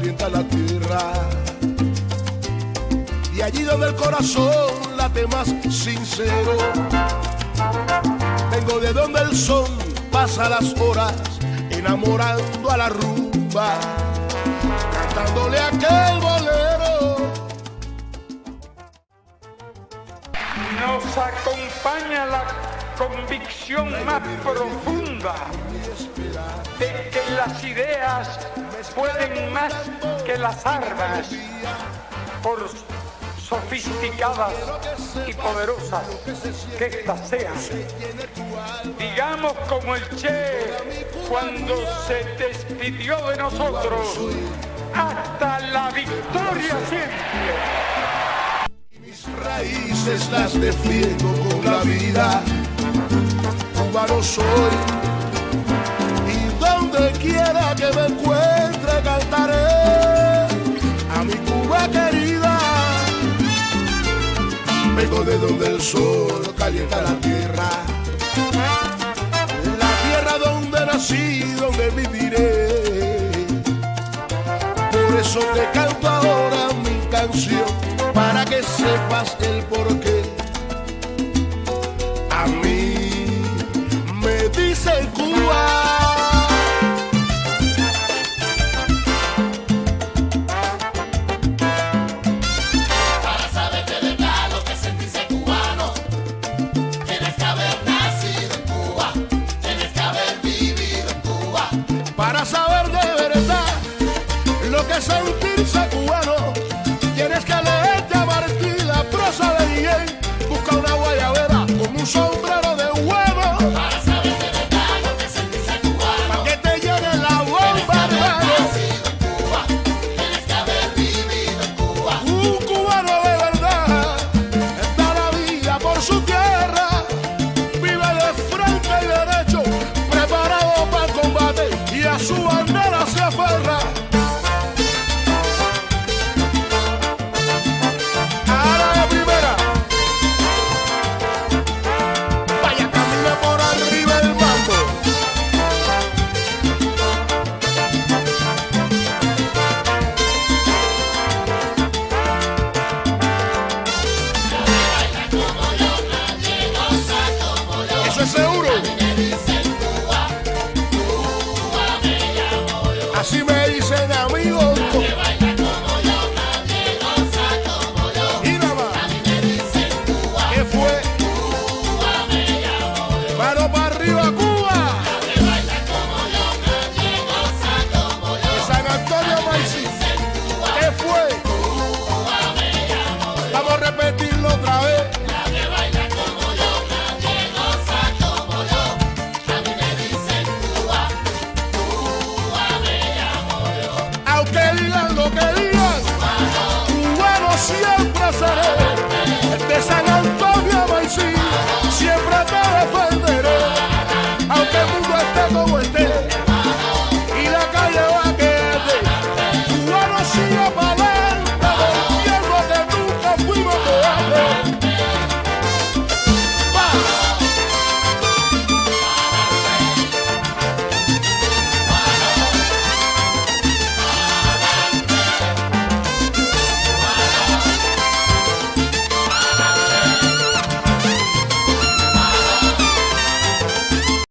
calienta la tierra. Y allí donde el corazón late más sincero, vengo de donde el sol pasa las horas enamorando a la rumba, cantándole aquel bolero. Nos acompaña la convicción más profunda de que las ideas pueden más que las armas, por sofisticadas y poderosas que éstas sean. Digamos como el Che cuando se despidió de nosotros: hasta la victoria siempre. Mis raíces las defiendo con la vida, cubano soy, y donde quiera que me encuentre cantaré a mi Cuba querida. Vengo de donde el sol calienta la tierra donde nací, donde viviré. Por eso te canto ahora mi canción, para que sepas el porqué. A mí me dicen Cuba. Para saber de verdad lo que es sentirse cubano, tienes que leerte a Martí la prosa de Guillén. Busca una guayabera con un sombrero de huevo, para saber de verdad lo que es sentirse cubano, para que te llene la bomba, hermano. Tienes que haber vivido en Cuba. Un cubano de verdad da la vida por su tierra, vive de frente y derecho, preparado para el combate, y a su bandera se aferra. A la primera, vaya, camina por arriba el mambo. Eso es seguro.